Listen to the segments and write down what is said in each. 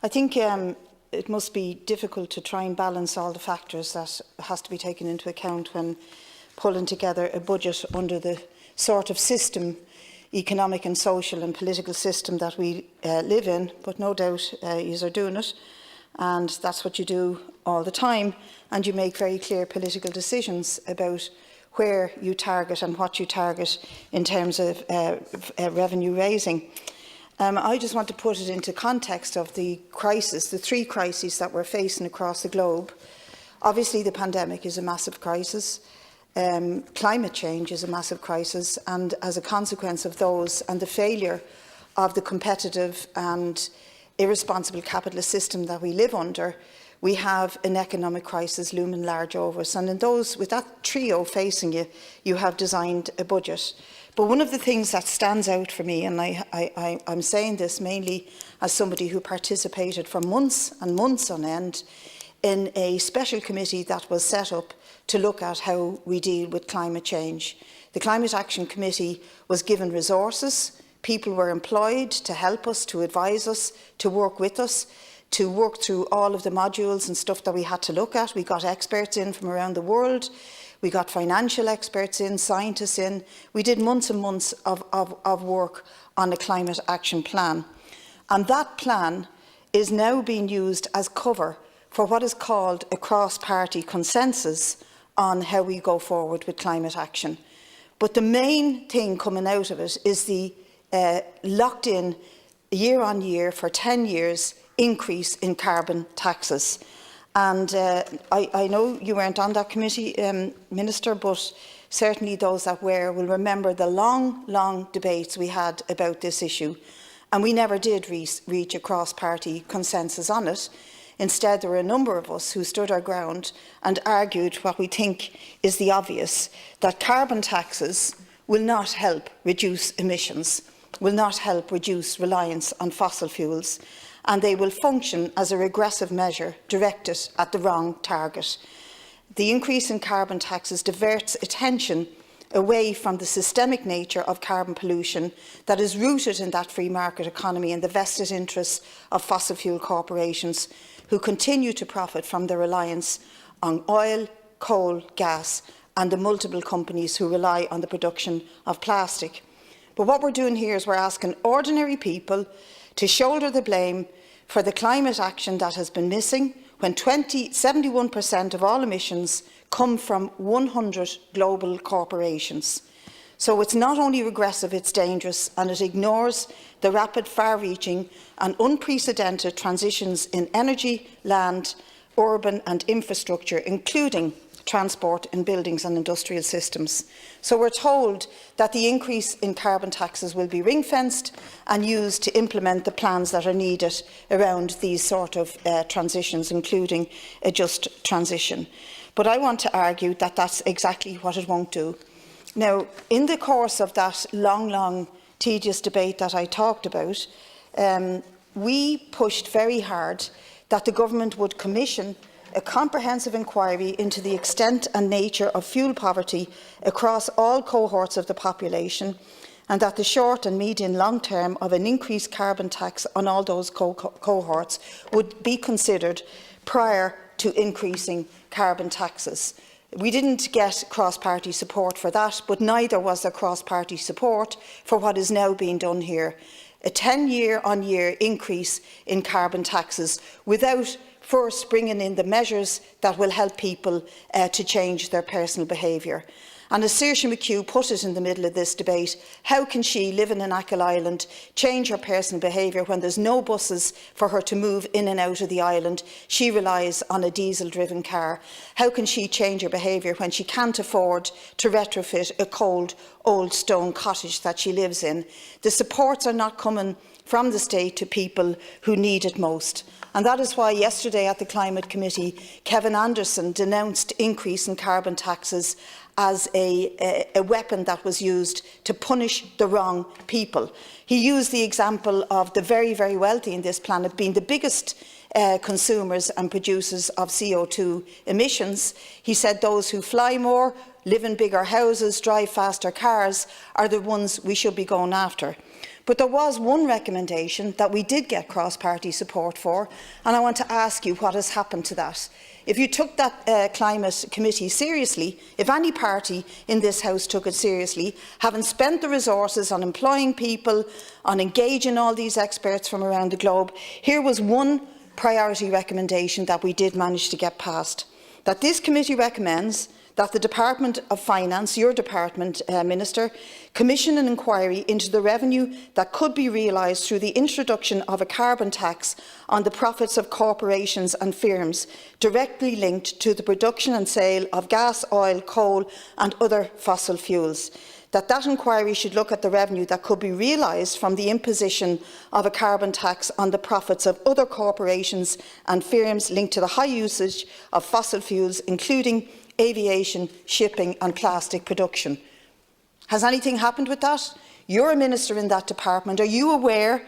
I think it must be difficult to try and balance all the factors that has to be taken into account when pulling together a budget under the sort of system, economic and social and political system that we live in, but no doubt you are doing it, and that's what you do all the time, and you make very clear political decisions about where you target and what you target in terms of revenue raising. I just want to put it into context of the crisis, the three crises that we're facing across the globe. Obviously, the pandemic is a massive crisis. Climate change is a massive crisis, and as a consequence of those and the failure of the competitive and irresponsible capitalist system that we live under, we have an economic crisis looming large over us. And in those, with that trio facing you, you have designed a budget. But one of the things that stands out for me, and I'm saying this mainly as somebody who participated for months and months on end in a special committee that was set up to look at how we deal with climate change. The Climate Action Committee was given resources. People were employed to help us, to advise us, to work with us, to work through all of the modules and stuff that we had to look at. We got experts in from around the world. We got financial experts in, scientists in. We did months and months of work on a climate action plan. And that plan is now being used as cover for what is called a cross-party consensus on how we go forward with climate action. But the main thing coming out of it is the locked-in, year on year, for 10 years, increase in carbon taxes. And I know you weren't on that committee, Minister, but certainly those that were will remember the long debates we had about this issue. And we never did reach a cross-party consensus on it. Instead, there were a number of us who stood our ground and argued what we think is the obvious, that carbon taxes will not help reduce emissions, will not help reduce reliance on fossil fuels, and they will function as a regressive measure directed at the wrong target. The increase in carbon taxes diverts attention away from the systemic nature of carbon pollution that is rooted in that free market economy and the vested interests of fossil fuel corporations who continue to profit from their reliance on oil, coal, gas, and the multiple companies who rely on the production of plastic. But what we're doing here is we're asking ordinary people to shoulder the blame for the climate action that has been missing when 71% of all emissions come from 100 global corporations. So it's not only regressive, it's dangerous, and it ignores the rapid, far-reaching and unprecedented transitions in energy, land, urban and infrastructure, including transport in buildings and industrial systems. So we're told that the increase in carbon taxes will be ring-fenced and used to implement the plans that are needed around these sort of transitions, including a just transition. But I want to argue that that's exactly what it won't do. Now, in the course of that long, tedious debate that I talked about, we pushed very hard that the government would commission a comprehensive inquiry into the extent and nature of fuel poverty across all cohorts of the population, and that the short and medium long term of an increased carbon tax on all those cohorts would be considered prior to increasing carbon taxes. We didn't get cross-party support for that, but neither was there cross-party support for what is now being done here. A 10-year-on-year increase in carbon taxes without first bringing in the measures that will help people to change their personal behaviour. And as Saoirse McHugh put it in the middle of this debate, how can she, living in Achill Island, change her personal behaviour when there's no buses for her to move in and out of the island? She relies on a diesel-driven car. How can she change her behaviour when she can't afford to retrofit a cold, old stone cottage that she lives in? The supports are not coming from the state to people who need it most. And that is why yesterday at the Climate Committee, Kevin Anderson denounced increase in carbon taxes as a weapon that was used to punish the wrong people. He used the example of the very, very wealthy in this planet being the biggest consumers and producers of CO2 emissions. He said those who fly more, live in bigger houses, drive faster cars are the ones we should be going after. But there was one recommendation that we did get cross-party support for, and I want to ask you what has happened to that. If you took that climate committee seriously, if any party in this House took it seriously, having spent the resources on employing people, on engaging all these experts from around the globe, here was one priority recommendation that we did manage to get passed. That this committee recommends that the Department of Finance, your department, Minister, commission an inquiry into the revenue that could be realised through the introduction of a carbon tax on the profits of corporations and firms directly linked to the production and sale of gas, oil, coal and other fossil fuels. That inquiry should look at the revenue that could be realised from the imposition of a carbon tax on the profits of other corporations and firms linked to the high usage of fossil fuels, including aviation, shipping and plastic production. Has anything happened with that? You're a minister in that department. Are you aware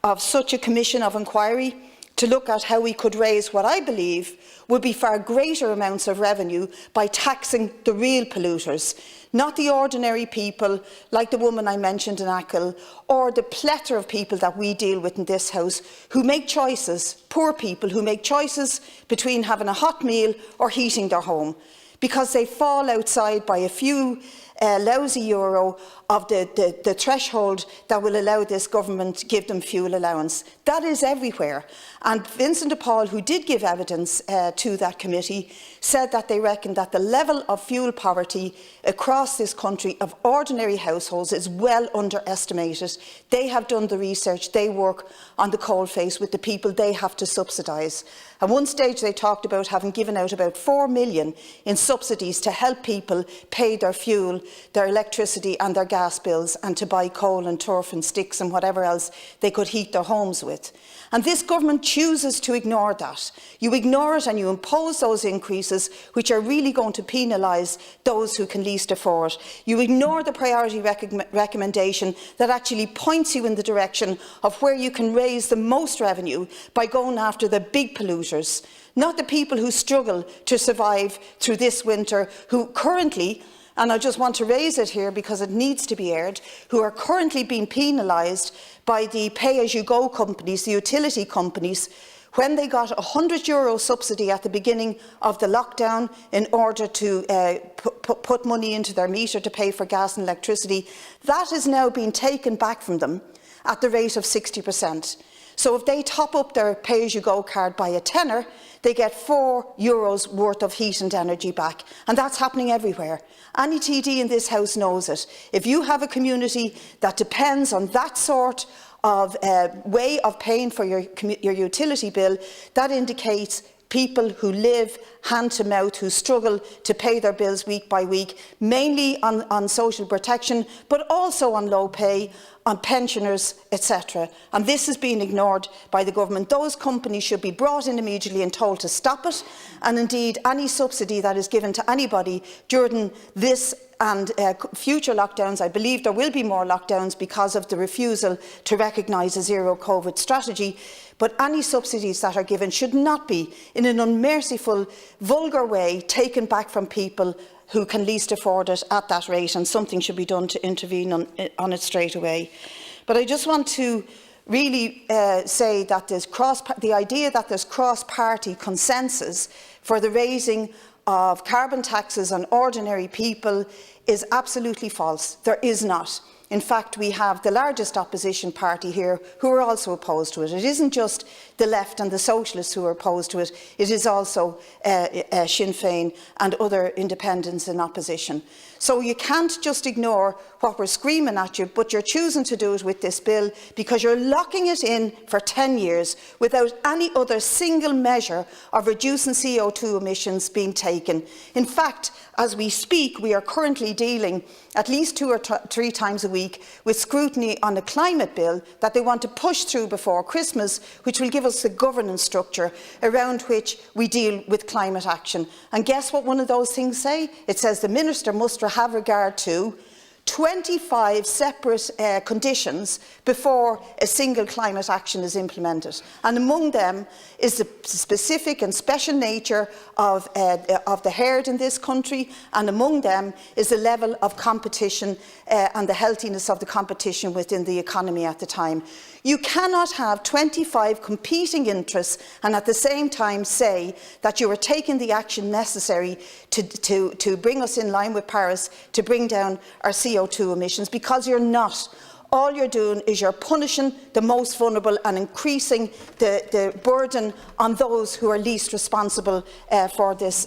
of such a commission of inquiry to look at how we could raise what I believe would be far greater amounts of revenue by taxing the real polluters, not the ordinary people like the woman I mentioned in Achill, or the plethora of people that we deal with in this House who make choices, poor people who make choices between having a hot meal or heating their home, because they fall outside by a few lousy euro of the threshold that will allow this government to give them fuel allowance. That is everywhere. And Vincent de Paul, who did give evidence to that committee, said that they reckon that the level of fuel poverty across this country of ordinary households is well underestimated. They have done the research. They work on the coalface with the people they have to subsidise. At one stage they talked about having given out about 4 million in subsidies to help people pay their fuel, their electricity and their gas bills, and to buy coal and turf and sticks and whatever else they could heat their homes with. And this government chooses to ignore that. You ignore it and you impose those increases which are really going to penalise those who can least afford. You ignore the priority recommendation that actually points you in the direction of where you can raise the most revenue by going after the big polluters, not the people who struggle to survive through this winter, who currently, and I just want to raise it here because it needs to be aired, who are currently being penalised by the pay-as-you-go companies, the utility companies, when they got a €100 subsidy at the beginning of the lockdown in order to put money into their meter to pay for gas and electricity. That is now being taken back from them at the rate of 60%. So if they top up their pay-as-you-go card by a tenner, they get €4 worth of heat and energy back. And that's happening everywhere. Any TD in this House knows it. If you have a community that depends on that sort of way of paying for your utility bill, that indicates people who live hand to mouth, who struggle to pay their bills week by week, mainly on social protection, but also on low pay, on pensioners, etc. And this is being ignored by the government. Those companies should be brought in immediately and told to stop it. And indeed, any subsidy that is given to anybody during this and future lockdowns, I believe there will be more lockdowns because of the refusal to recognise a zero COVID strategy. But any subsidies that are given should not be, in an unmerciful, vulgar way, taken back from people who can least afford it at that rate, and something should be done to intervene on it straight away. But I just want to really say that the idea that there's cross-party consensus for the raising of carbon taxes on ordinary people is absolutely false. There is not. In fact, we have the largest opposition party here who are also opposed to it. It isn't just the left and the socialists who are opposed to it. It is also Sinn Féin and other independents in opposition. So you can't just ignore what we're screaming at you, but you're choosing to do it with this bill because you're locking it in for 10 years without any other single measure of reducing CO2 emissions being taken. In fact, as we speak, we are currently dealing at least 2 or 3 times a week with scrutiny on a climate bill that they want to push through before Christmas, which will give us the governance structure around which we deal with climate action. And guess what one of those things say? It says the Minister must have regard to 25 separate conditions before a single climate action is implemented, and among them is the specific and special nature of the herd in this country, and among them is the level of competition and the healthiness of the competition within the economy at the time. You cannot have 25 competing interests and at the same time say that you are taking the action necessary to bring us in line with Paris, to bring down our CO2 emissions, because you're not. All you're doing is you're punishing the most vulnerable and increasing the burden on those who are least responsible for this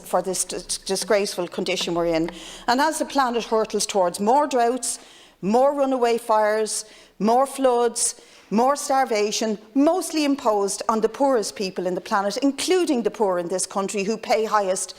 disgraceful condition we're in. And as the planet hurtles towards more droughts, more runaway fires, more floods, more starvation, mostly imposed on the poorest people in the planet, including the poor in this country who pay highest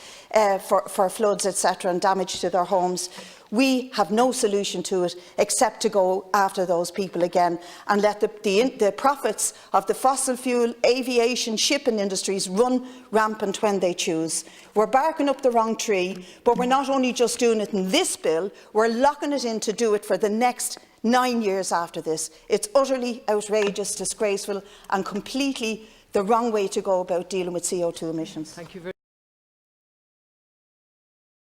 for floods, etc., and damage to their homes. We have no solution to it except to go after those people again and let the profits of the fossil fuel, aviation, shipping industries run rampant when they choose. We're barking up the wrong tree, but we're not only just doing it in this bill, we're locking it in to do it for the next 9 years after this. It's utterly outrageous, disgraceful and completely the wrong way to go about dealing with CO2 emissions. Thank you very